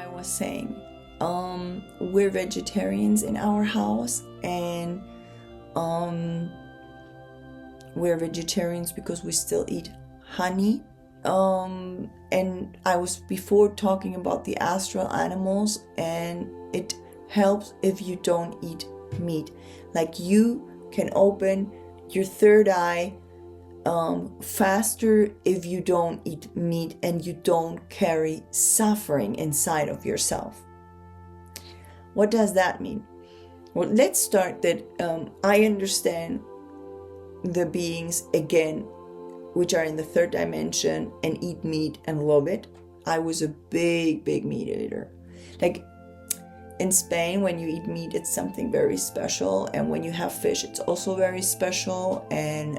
I was saying, we're vegetarians in our house, and we're vegetarians because we still eat honey. And I was before talking about the astral animals, and it helps if you don't eat meat. Like, you can open your third eye faster if you don't eat meat and you don't carry suffering inside of yourself. What does that mean? Well, let's start that I understand the beings, again, which are in the third dimension and eat meat and love it. I was a big meat eater. Like, in Spain, when you eat meat, it's something very special. And when you have fish, it's also very special. And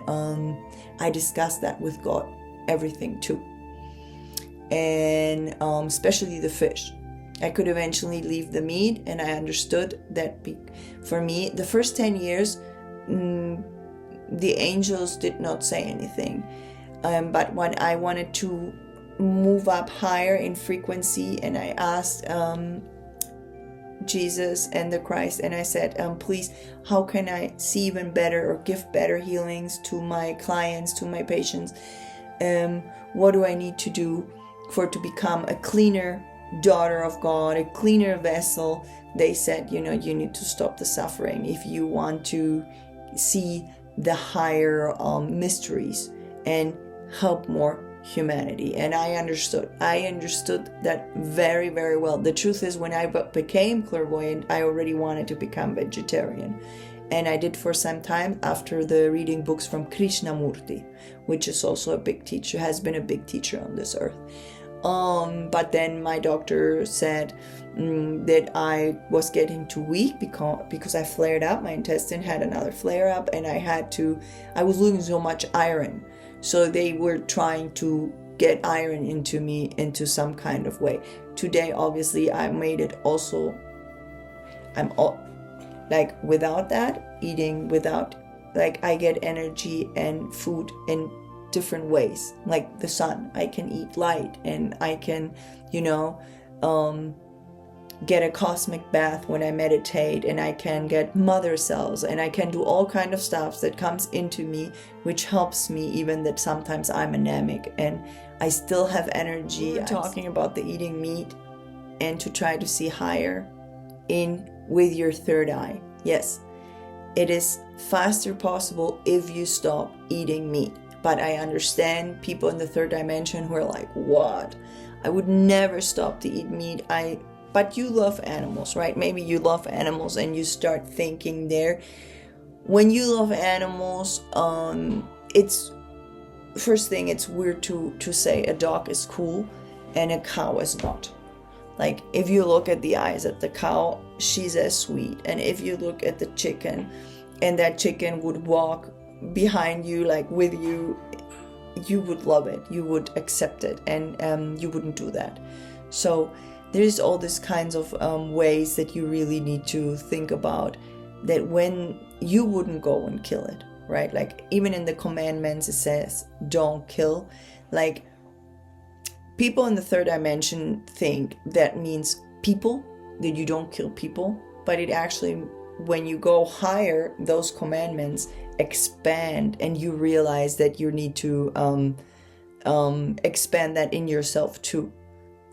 I discussed that with God, everything too. And especially the fish. I could eventually leave the meat, and I understood that for me, the first 10 years, the angels did not say anything. But when I wanted to move up higher in frequency, and I asked Jesus and the Christ, and I said, please, how can I see even better or give better healings to my clients, to my patients? What do I need to do to become a cleaner daughter of God, a cleaner vessel? They said, you need to stop the suffering if you want to see the higher mysteries and help more humanity. And I understood that very, very well. The truth is, when I became clairvoyant, I already wanted to become vegetarian, and I did for some time after the reading books from Krishnamurti, which is also a big teacher, has been a big teacher on this earth. But then my doctor said that I was getting too weak because I flared up. My intestine had another flare up, and I was losing so much iron. So they were trying to get iron into me into some kind of way. Today, obviously, I made it also. Without that, eating without, I get energy and food in different ways. Like the sun, I can eat light, and I can, get a cosmic bath when I meditate, and I can get mother cells, and I can do all kind of stuff that comes into me, which helps me, even that sometimes I'm anemic and I still have energy. We're talking about the eating meat and to try to see higher with your third eye. Yes, it is faster possible if you stop eating meat. But I understand people in the third dimension who are like, what? I would never stop to eat meat. But you love animals, right? Maybe you love animals and you start thinking there. When you love animals, it's weird to say a dog is cool and a cow is not. Like, if you look at the eyes of the cow, she's as sweet. And if you look at the chicken, and that chicken would walk behind you, like with you, you would love it, you would accept it, and you wouldn't do that. So there's all these kinds of ways that you really need to think about, that when you wouldn't go and kill it, right? Like, even in the commandments it says don't kill. Like, people in the third dimension think that means people, that you don't kill people, but it actually, when you go higher, those commandments expand, and you realize that you need to expand that in yourself too.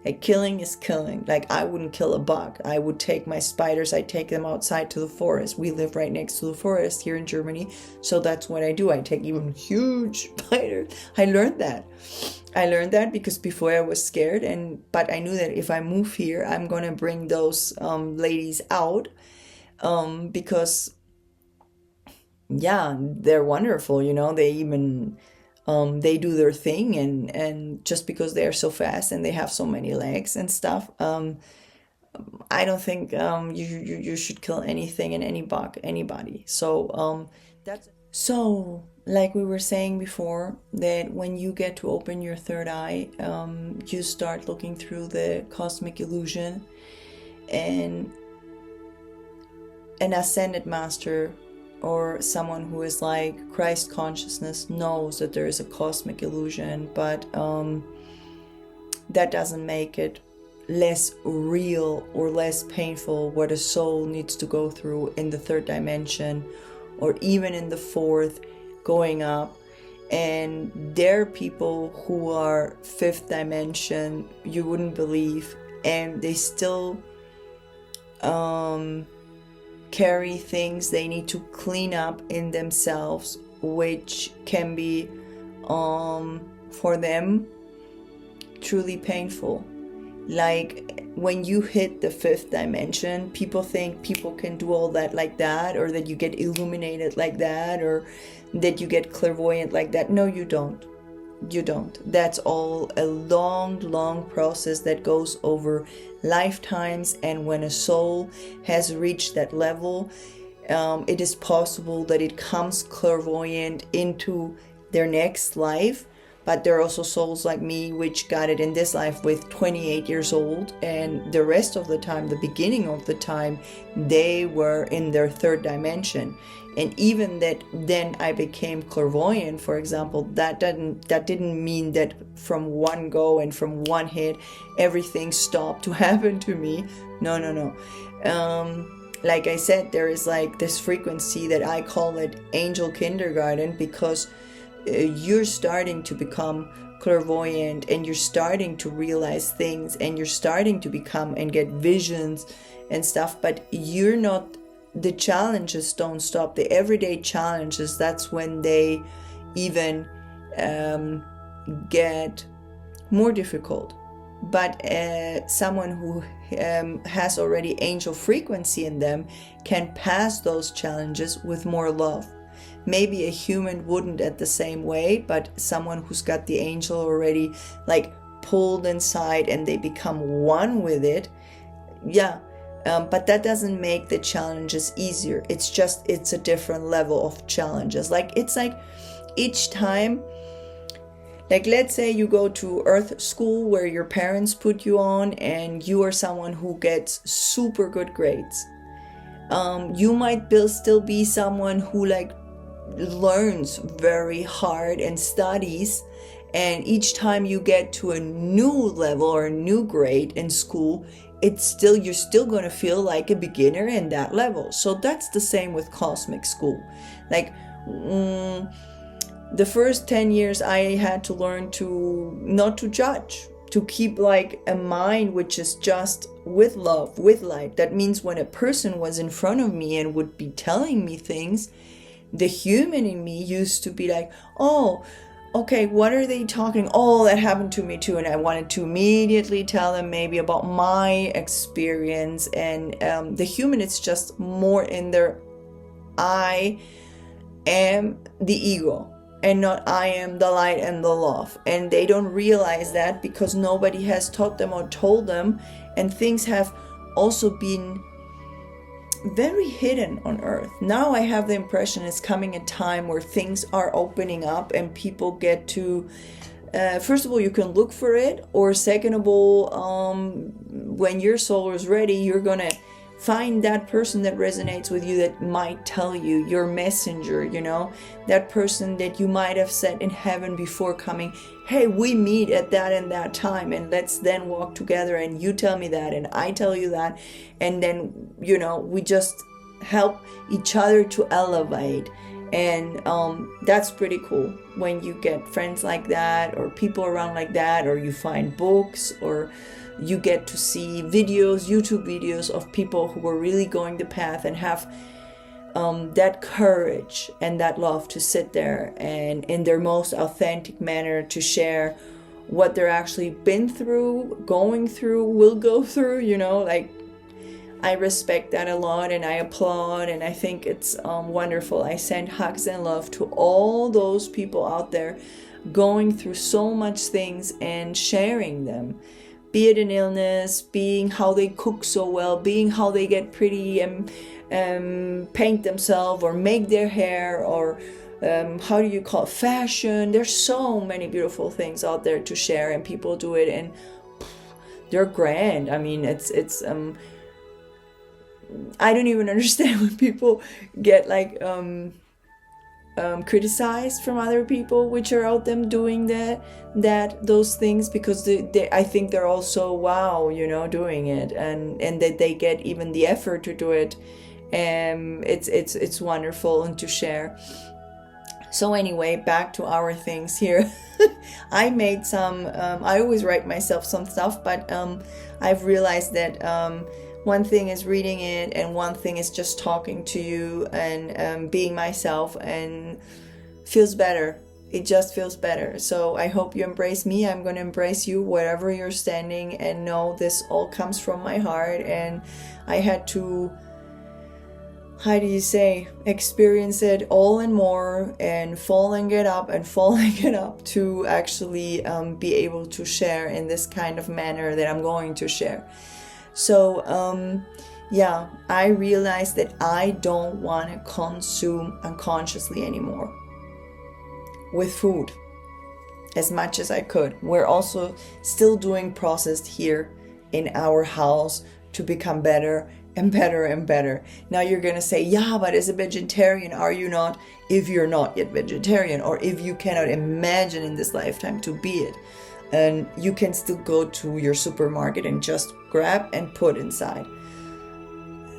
Like, killing is killing. Like, I wouldn't kill a bug. I would take my spiders, I take them outside to the forest. We live right next to the forest here in Germany, so that's what I do. I take even huge spiders. I learned that because before I was scared, but I knew that if I move here, I'm gonna bring those ladies out, because they're wonderful. They even they do their thing, and just because they are so fast and they have so many legs and stuff, I don't think you should kill anything and anybody. So so, like we were saying before, that when you get to open your third eye, you start looking through the cosmic illusion, and an ascended master or someone who is like Christ consciousness knows that there is a cosmic illusion, but that doesn't make it less real or less painful what a soul needs to go through in the third dimension, or even in the fourth, going up. And there are people who are fifth dimension, you wouldn't believe, and they still carry things they need to clean up in themselves, which can be for them truly painful. Like when you hit the fifth dimension, people think people can do all that like that, or that you get illuminated like that, or that you get clairvoyant like that. No, you don't. You don't. That's all a long process that goes over lifetimes. And when a soul has reached that level, it is possible that it comes clairvoyant into their next life. But there are also souls like me which got it in this life with 28 years old, and the rest of the time, the beginning of the time, they were in their third dimension. And even that then I became clairvoyant, for example, that didn't mean that from one go and from one hit everything stopped to happen to me. No. Like I said, there is like this frequency that I call it angel kindergarten, because you're starting to become clairvoyant, and you're starting to realize things, and you're starting to become and get visions and stuff, but you're not, the challenges don't stop. The everyday challenges, that's when they even get more difficult. But someone who has already angel frequency in them can pass those challenges with more love. Maybe a human wouldn't at the same way, but someone who's got the angel already like pulled inside and they become one with it, but that doesn't make the challenges easier. It's a different level of challenges. Like it's like each time, like let's say you go to Earth school where your parents put you on, and you are someone who gets super good grades. You might still be someone who like learns very hard and studies, and each time you get to a new level or a new grade in school, you're still going to feel like a beginner in that level. So that's the same with cosmic school. Like the first 10 years I had to learn to not to judge, to keep like a mind which is just with love, with light. That means when a person was in front of me and would be telling me things, the human in me used to be like, oh, okay, what are they talking? Oh, that happened to me too. And I wanted to immediately tell them maybe about my experience. And the human is just more in their, I am the ego, and not I am the light and the love. And they don't realize that because nobody has taught them or told them. And things have also been very hidden on Earth. Now I have the impression it's coming a time where things are opening up and people get to, first of all, you can look for it, or second of all, when your soul is ready, you're gonna find that person that resonates with you, that might tell you, your messenger, that person that you might have said in heaven before coming, hey, we meet at that and that time, and let's then walk together, and you tell me that and I tell you that, and then we just help each other to elevate. And that's pretty cool when you get friends like that, or people around like that, or you find books, or you get to see videos, YouTube videos of people who are really going the path and have that courage and that love to sit there and in their most authentic manner to share what they're actually been through, going through, will go through, like I respect that a lot, and I applaud, and I think it's wonderful. I send hugs and love to all those people out there going through so much things and sharing them. Be it an illness, being how they cook so well, being how they get pretty and paint themselves or make their hair, or how do you call it, fashion. There's so many beautiful things out there to share, and people do it, and they're grand. I mean, it's I don't even understand when people get like criticized from other people which are out them doing those things, because I think they're also wow, doing it, and that they get even the effort to do it. It's wonderful and to share. So anyway, back to our things here. I made some, I always write myself some stuff, but I've realized that one thing is reading it, and one thing is just talking to you and being myself, and feels better. It just feels better. So I hope you embrace me. I'm going to embrace you wherever you're standing, and know this all comes from my heart. And I had to, experience it all and more, and falling it up to actually be able to share in this kind of manner that I'm going to share. So I realized that I don't want to consume unconsciously anymore with food as much as I could. We're also still doing processed here in our house to become better and better and better. Now you're gonna say, yeah, but as a vegetarian, are you not? If you're not yet vegetarian, or if you cannot imagine in this lifetime to be it, and you can still go to your supermarket and just grab and put inside.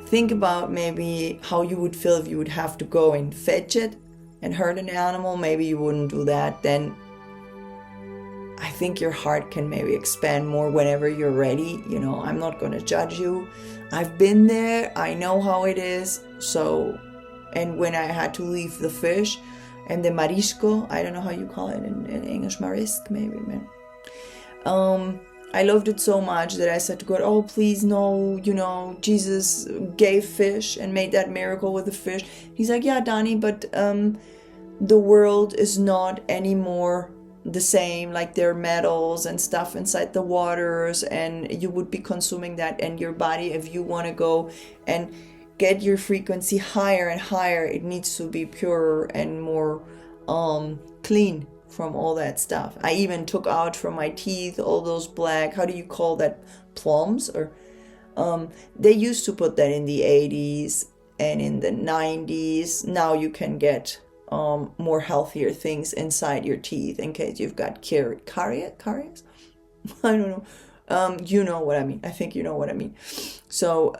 Think about maybe how you would feel if you would have to go and fetch it and hurt an animal. Maybe you wouldn't do that. Then I think your heart can maybe expand more whenever you're ready. I'm not going to judge you. I've been there. I know how it is. So, and when I had to leave the fish and the marisco, I don't know how you call it in English, marisk maybe, man. I loved it so much that I said to God, oh, please, no, Jesus gave fish and made that miracle with the fish. He's like, yeah, Dani, but the world is not anymore the same. Like, there are metals and stuff inside the waters, and you would be consuming that, and your body, if you want to go and get your frequency higher and higher, it needs to be purer and more clean from all that stuff. I even took out from my teeth all those black, how do you call that, plums? Or they used to put that in the 80s and in the 90s. Now you can get more healthier things inside your teeth in case you've got caries? I don't know. You know what I mean. I think you know what I mean. So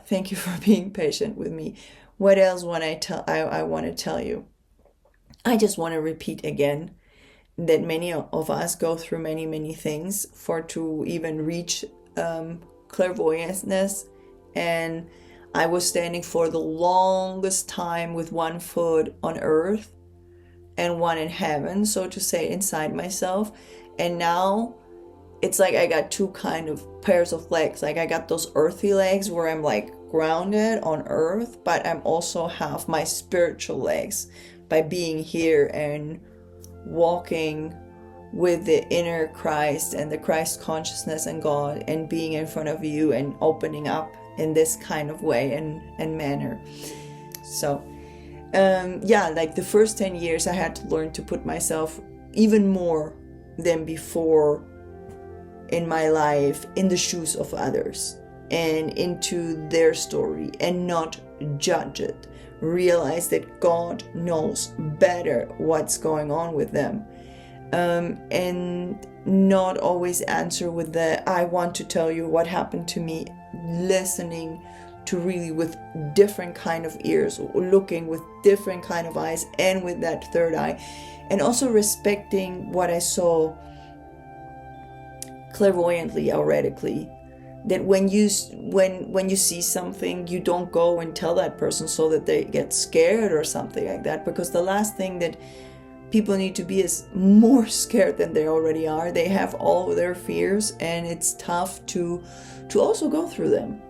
thank you for being patient with me. What else I want to tell you? I just want to repeat again that many of us go through many, many things to even reach clairvoyance. And I was standing for the longest time with one foot on earth and one in heaven, so to say, inside myself. And now it's like I got two kind of pairs of legs. Like, I got those earthy legs where I'm like grounded on earth, but I'm also have my spiritual legs by being here and walking with the inner Christ and the Christ consciousness and God, and being in front of you and opening up in this kind of way and manner. So like the first 10 years I had to learn to put myself even more than before in my life in the shoes of others and into their story, and not judge it. Realize that God knows better what's going on with them, and not always answer with the I want to tell you what happened to me. Listening to really with different kind of ears, looking with different kind of eyes, and with that third eye, and also respecting what I saw clairvoyantly, auratically. That when you see something, you don't go and tell that person so that they get scared or something like that, because the last thing that people need to be is more scared than they already are. They have all their fears, and it's tough to also go through them,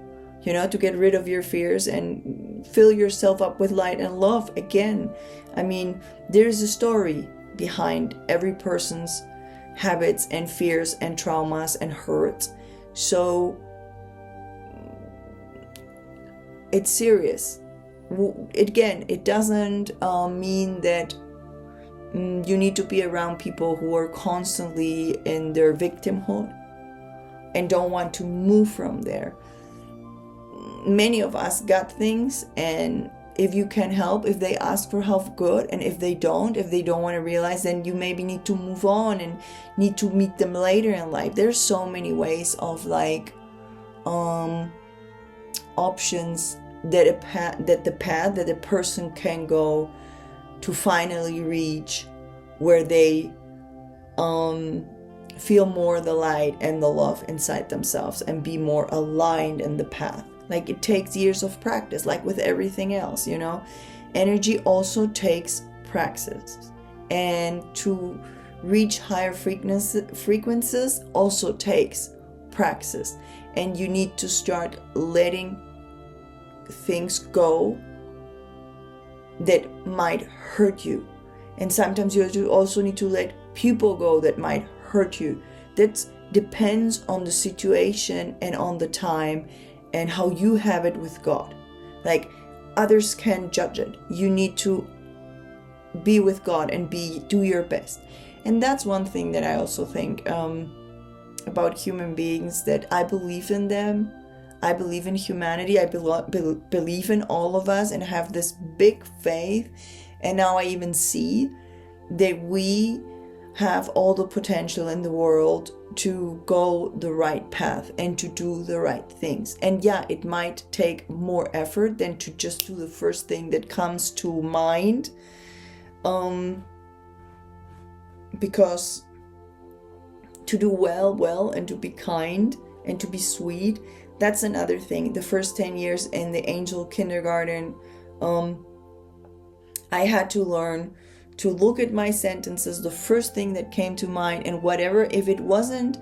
to get rid of your fears and fill yourself up with light and love again. I mean, there's a story behind every person's habits and fears and traumas and hurts. So it's serious. Again, it doesn't mean that you need to be around people who are constantly in their victimhood and don't want to move from there. Many of us got things, and if you can help, if they ask for help, good. And if they don't want to realize, then you maybe need to move on and need to meet them later in life. There's so many ways of like options that the path that a person can go to finally reach where they feel more the light and the love inside themselves and be more aligned in the path. Like, it takes years of practice, like with everything else, you know. Energy also takes practice, and to reach higher frequencies also takes practice. And you need to start letting things go that might hurt you. And sometimes you also need to let people go that might hurt you. That depends on the situation and on the time and how you have it with God. Like, others can judge it. You need to be with God and do your best. And that's one thing that I also think about human beings, that I believe in them. I believe in humanity. I believe in all of us and have this big faith. And now I even see that we have all the potential in the world to go the right path and to do the right things. And yeah, it might take more effort than to just do the first thing that comes to mind. Because to do well and to be kind and to be sweet, that's another thing. The first 10 years in the angel kindergarten, I had to learn to look at my sentences, the first thing that came to mind, and whatever, if it wasn't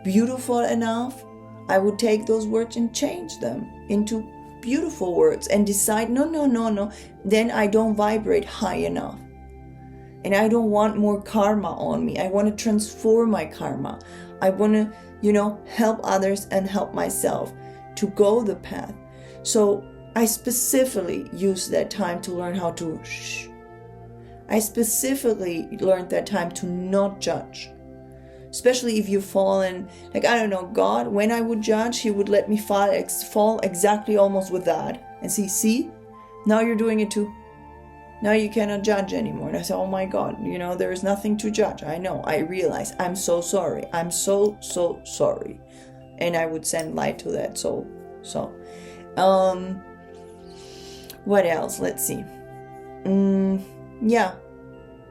beautiful enough, I would take those words and change them into beautiful words and decide, no, then I don't vibrate high enough. And I don't want more karma on me. I want to transform my karma. I want to, help others and help myself to go the path. So I specifically used that time to learn how to shh. I specifically learned that time to not judge. Especially if you fall in, like, I don't know, God, when I would judge, He would let me fall exactly almost with that. And see, now you're doing it too. Now you cannot judge anymore. And I said, oh my God, there is nothing to judge. I know, I realize, I'm so sorry. I'm so sorry. And I would send light to that soul. So, what else? Let's see. Yeah,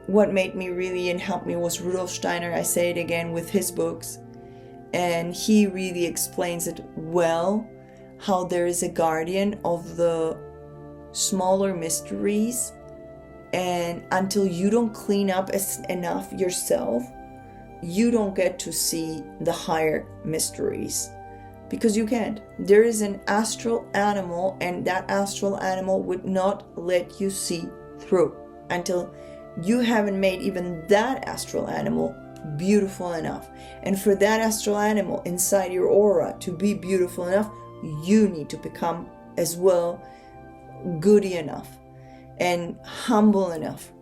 what made me really and helped me was Rudolf Steiner. I say it again, with his books, and he really explains it well, how there is a guardian of the smaller mysteries, and until you don't clean up enough yourself, you don't get to see the higher mysteries, because you can't. There is an astral animal, and that astral animal would not let you see through until you haven't made even that astral animal beautiful enough. And for that astral animal inside your aura to be beautiful enough, you need to become as well goody enough and humble enough.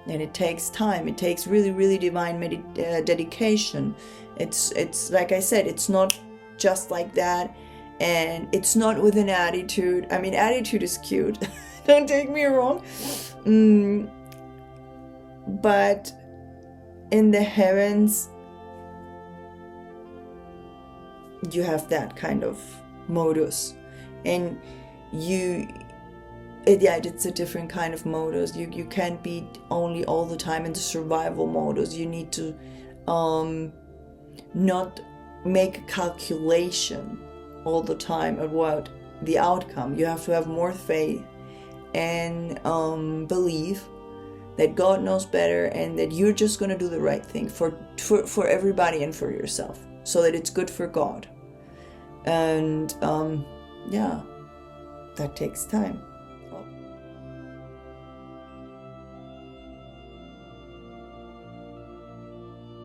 And it takes time. It takes really, really divine dedication. It's like I said, it's not just like that, and it's not with an attitude. I mean, attitude is cute. Don't take me wrong. But in the heavens, you have that kind of modus, and it's a different kind of modus. You can't be only all the time in the survival modus. You need to not make a calculation all the time about the outcome. You have to have more faith and believe that God knows better, and that you're just going to do the right thing for everybody and for yourself, so that it's good for God. And yeah, that takes time.